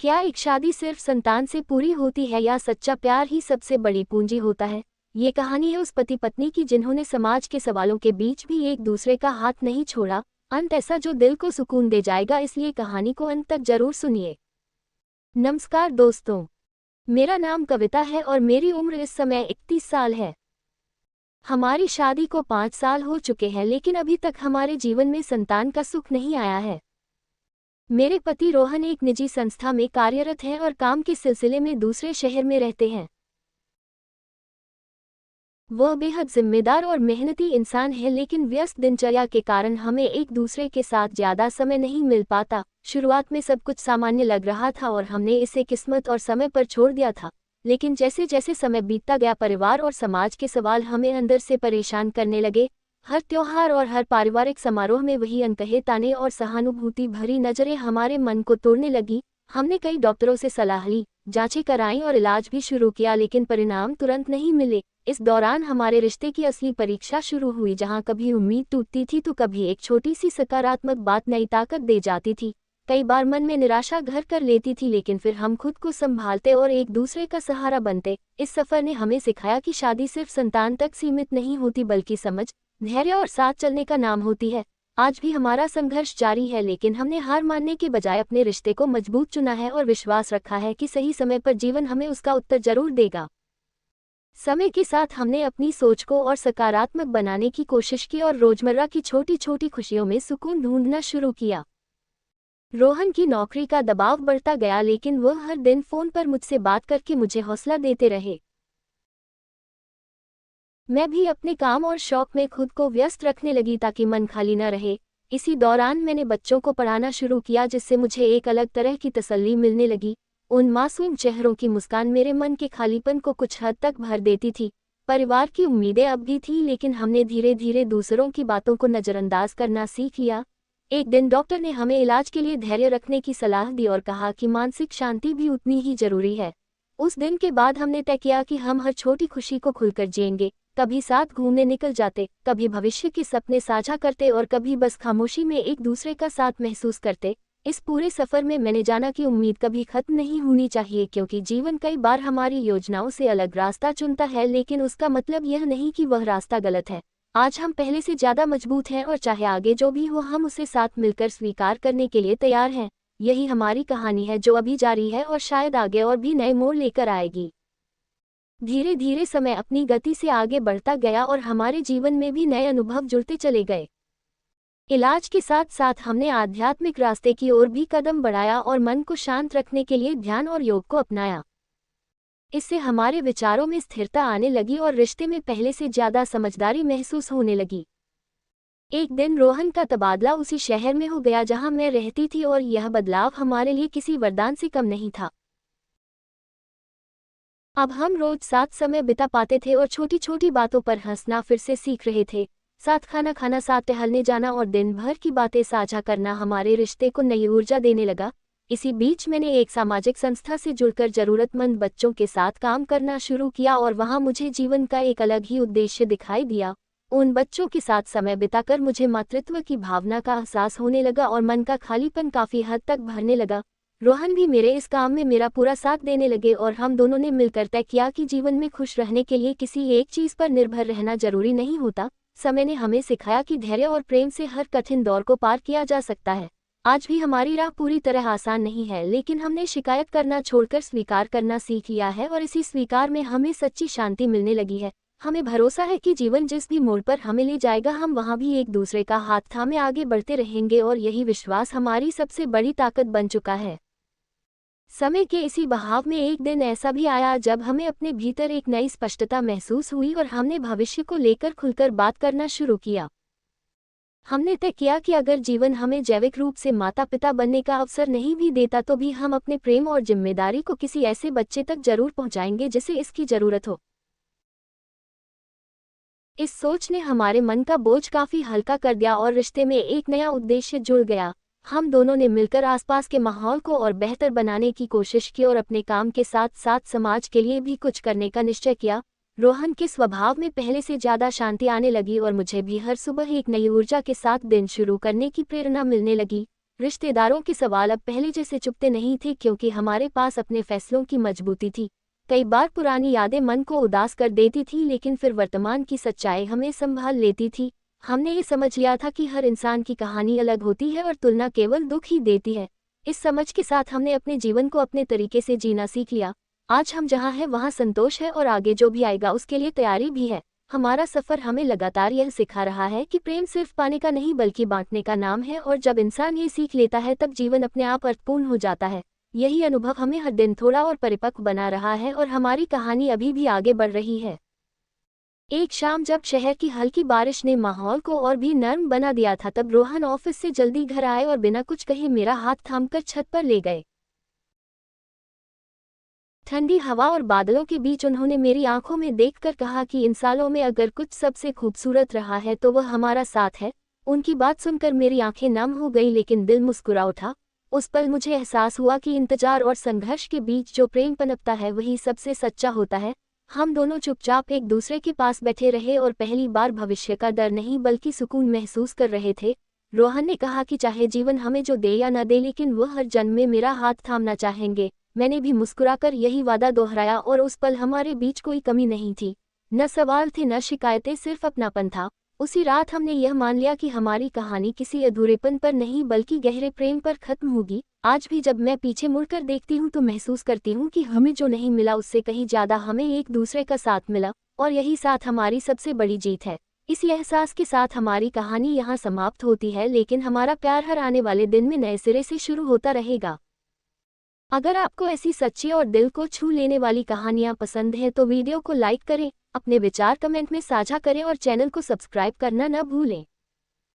क्या एक शादी सिर्फ संतान से पूरी होती है या सच्चा प्यार ही सबसे बड़ी पूंजी होता है? ये कहानी है उस पति पत्नी की जिन्होंने समाज के सवालों के बीच भी एक दूसरे का हाथ नहीं छोड़ा। अंत ऐसा जो दिल को सुकून दे जाएगा, इसलिए कहानी को अंत तक जरूर सुनिए। नमस्कार दोस्तों, मेरा नाम कविता है और मेरी उम्र इस समय 31 साल है। हमारी शादी को 5 साल हो चुके हैं, लेकिन अभी तक हमारे जीवन में संतान का सुख नहीं आया है। मेरे पति रोहन एक निजी संस्था में कार्यरत हैं और काम के सिलसिले में दूसरे शहर में रहते हैं। वह बेहद जिम्मेदार और मेहनती इंसान है, लेकिन व्यस्त दिनचर्या के कारण हमें एक दूसरे के साथ ज़्यादा समय नहीं मिल पाता। शुरुआत में सब कुछ सामान्य लग रहा था और हमने इसे किस्मत और समय पर छोड़ दिया था, लेकिन जैसे जैसे समय बीतता गया, परिवार और समाज के सवाल हमें अंदर से परेशान करने लगे। हर त्योहार और हर पारिवारिक समारोह में वही अनकहे ताने और सहानुभूति भरी नज़रें हमारे मन को तोड़ने लगी। हमने कई डॉक्टरों से सलाह ली, जांचें कराईं और इलाज भी शुरू किया, लेकिन परिणाम तुरंत नहीं मिले। इस दौरान हमारे रिश्ते की असली परीक्षा शुरू हुई, जहां कभी उम्मीद टूटती थी तो कभी एक छोटी सी सकारात्मक बात नई ताकत दे जाती थी। कई बार मन में निराशा घर कर लेती थी, लेकिन फिर हम खुद को संभालते और एक दूसरे का सहारा बनते। इस सफ़र ने हमें सिखाया कि शादी सिर्फ संतान तक सीमित नहीं होती, बल्कि समझ, धैर्य और साथ चलने का नाम होती है। आज भी हमारा संघर्ष जारी है, लेकिन हमने हार मानने के बजाय अपने रिश्ते को मजबूत चुना है और विश्वास रखा है कि सही समय पर जीवन हमें उसका उत्तर जरूर देगा। समय के साथ हमने अपनी सोच को और सकारात्मक बनाने की कोशिश की और रोजमर्रा की छोटी छोटी खुशियों में सुकून ढूंढना शुरू किया। रोहन की नौकरी का दबाव बढ़ता गया, लेकिन वह हर दिन फोन पर मुझसे बात करके मुझे हौसला देते रहे। मैं भी अपने काम और शौक में खुद को व्यस्त रखने लगी ताकि मन खाली न रहे। इसी दौरान मैंने बच्चों को पढ़ाना शुरू किया, जिससे मुझे एक अलग तरह की तसल्ली मिलने लगी। उन मासूम चेहरों की मुस्कान मेरे मन के खालीपन को कुछ हद तक भर देती थी। परिवार की उम्मीदें अब भी थीं, लेकिन हमने धीरे धीरे दूसरों की बातों को नज़रअंदाज करना सीख लिया। एक दिन डॉक्टर ने हमें इलाज के लिए धैर्य रखने की सलाह दी और कहा कि मानसिक शांति भी उतनी ही जरूरी है। उस दिन के बाद हमने तय किया कि हम हर छोटी खुशी को खुलकर जिएंगे। कभी साथ घूमने निकल जाते, कभी भविष्य के सपने साझा करते और कभी बस खामोशी में एक दूसरे का साथ महसूस करते। इस पूरे सफर में मैंने जाना कि उम्मीद कभी खत्म नहीं होनी चाहिए, क्योंकि जीवन कई बार हमारी योजनाओं से अलग रास्ता चुनता है, लेकिन उसका मतलब यह नहीं कि वह रास्ता गलत है। आज हम पहले से ज़्यादा मजबूत हैं और चाहे आगे जो भी हो, हम उसे साथ मिलकर स्वीकार करने के लिए तैयार हैं। यही हमारी कहानी है, जो अभी जारी है और शायद आगे और भी नए मोड़ लेकर आएगी। धीरे धीरे समय अपनी गति से आगे बढ़ता गया और हमारे जीवन में भी नए अनुभव जुड़ते चले गए। इलाज के साथ साथ हमने आध्यात्मिक रास्ते की ओर भी कदम बढ़ाया और मन को शांत रखने के लिए ध्यान और योग को अपनाया। इससे हमारे विचारों में स्थिरता आने लगी और रिश्ते में पहले से ज़्यादा समझदारी महसूस होने लगी। एक दिन रोहन का तबादला उसी शहर में हो गया जहां मैं रहती थी, और यह बदलाव हमारे लिए किसी वरदान से कम नहीं था। अब हम रोज साथ समय बिता पाते थे और छोटी छोटी बातों पर हंसना फिर से सीख रहे थे। साथ खाना खाना, साथ टहलने जाना और दिन भर की बातें साझा करना हमारे रिश्ते को नई ऊर्जा देने लगा। इसी बीच मैंने एक सामाजिक संस्था से जुड़कर जरूरतमंद बच्चों के साथ काम करना शुरू किया और वहां मुझे जीवन का एक अलग ही उद्देश्य दिखाई दिया। उन बच्चों के साथ समय बिताकर मुझे मातृत्व की भावना का एहसास होने लगा और मन का खालीपन काफी हद तक भरने लगा। रोहन भी मेरे इस काम में मेरा पूरा साथ देने लगे और हम दोनों ने मिलकर तय किया कि जीवन में खुश रहने के लिए किसी एक चीज पर निर्भर रहना जरूरी नहीं होता। समय ने हमें सिखाया कि धैर्य और प्रेम से हर कठिन दौर को पार किया जा सकता है। आज भी हमारी राह पूरी तरह आसान नहीं है, लेकिन हमने शिकायत करना छोड़कर स्वीकार करना सीख लिया है और इसी स्वीकार में हमें सच्ची शांति मिलने लगी है। हमें भरोसा है कि जीवन जिस भी मोड़ पर हमें ले जाएगा, हम वहां भी एक दूसरे का हाथ थामे आगे बढ़ते रहेंगे, और यही विश्वास हमारी सबसे बड़ी ताकत बन चुका है। समय के इसी बहाव में एक दिन ऐसा भी आया जब हमें अपने भीतर एक नई स्पष्टता महसूस हुई और हमने भविष्य को लेकर खुलकर बात करना शुरू किया। हमने तय किया कि अगर जीवन हमें जैविक रूप से माता पिता बनने का अवसर नहीं भी देता, तो भी हम अपने प्रेम और जिम्मेदारी को किसी ऐसे बच्चे तक जरूर पहुंचाएंगे जिसे इसकी जरूरत हो। इस सोच ने हमारे मन का बोझ काफी हल्का कर दिया और रिश्ते में एक नया उद्देश्य जुड़ गया। हम दोनों ने मिलकर आसपास के माहौल को और बेहतर बनाने की कोशिश की और अपने काम के साथ साथ समाज के लिए भी कुछ करने का निश्चय किया। रोहन के स्वभाव में पहले से ज़्यादा शांति आने लगी और मुझे भी हर सुबह एक नई ऊर्जा के साथ दिन शुरू करने की प्रेरणा मिलने लगी। रिश्तेदारों के सवाल अब पहले जैसे चुभते नहीं थे क्योंकि हमारे पास अपने फैसलों की मजबूती थी। कई बार पुरानी यादें मन को उदास कर देती थी लेकिन फिर वर्तमान की सच्चाई हमें संभाल लेती थी। हमने ये समझ लिया था कि हर इंसान की कहानी अलग होती है और तुलना केवल दुख ही देती है। इस समझ के साथ हमने अपने जीवन को अपने तरीके से जीना सीख लिया। आज हम जहाँ हैं वहाँ संतोष है और आगे जो भी आएगा उसके लिए तैयारी भी है। हमारा सफ़र हमें लगातार यह सिखा रहा है कि प्रेम सिर्फ पाने का नहीं बल्कि बांटने का नाम है, और जब इंसान ये सीख लेता है तब जीवन अपने आप अर्थपूर्ण हो जाता है। यही अनुभव हमें हर दिन थोड़ा और परिपक्व बना रहा है और हमारी कहानी अभी भी आगे बढ़ रही है। एक शाम जब शहर की हल्की बारिश ने माहौल को और भी नर्म बना दिया था तब रोहन ऑफिस से जल्दी घर आए और बिना कुछ कहे मेरा हाथ थामकर छत पर ले गए। ठंडी हवा और बादलों के बीच उन्होंने मेरी आंखों में देखकर कहा कि इन सालों में अगर कुछ सबसे खूबसूरत रहा है तो वह हमारा साथ है। उनकी बात सुनकर मेरी आंखें नम हो गई लेकिन दिल मुस्कुरा उठा। उस पल मुझे एहसास हुआ कि इंतजार और संघर्ष के बीच जो प्रेम पनपता है वही सबसे सच्चा होता है। हम दोनों चुपचाप एक दूसरे के पास बैठे रहे और पहली बार भविष्य का डर नहीं बल्कि सुकून महसूस कर रहे थे। रोहन ने कहा कि चाहे जीवन हमें जो दे या न दे लेकिन वह हर जन्म में मेरा हाथ थामना चाहेंगे। मैंने भी मुस्कुराकर यही वादा दोहराया और उस पल हमारे बीच कोई कमी नहीं थी। न सवाल थे न शिकायतें, सिर्फ अपनापन था। उसी रात हमने यह मान लिया कि हमारी कहानी किसी अधूरेपन पर नहीं बल्कि गहरे प्रेम पर खत्म होगी। आज भी जब मैं पीछे मुड़कर देखती हूँ तो महसूस करती हूँ कि हमें जो नहीं मिला उससे कहीं ज्यादा हमें एक दूसरे का साथ मिला, और यही साथ हमारी सबसे बड़ी जीत है। इसी एहसास के साथ हमारी कहानी यहाँ समाप्त होती है, लेकिन हमारा प्यार हर आने वाले दिन में नए सिरे से शुरू होता रहेगा। अगर आपको ऐसी सच्ची और दिल को छू लेने वाली कहानियाँ पसंद हैं तो वीडियो को लाइक करें, अपने विचार कमेंट में साझा करें और चैनल को सब्सक्राइब करना न भूलें।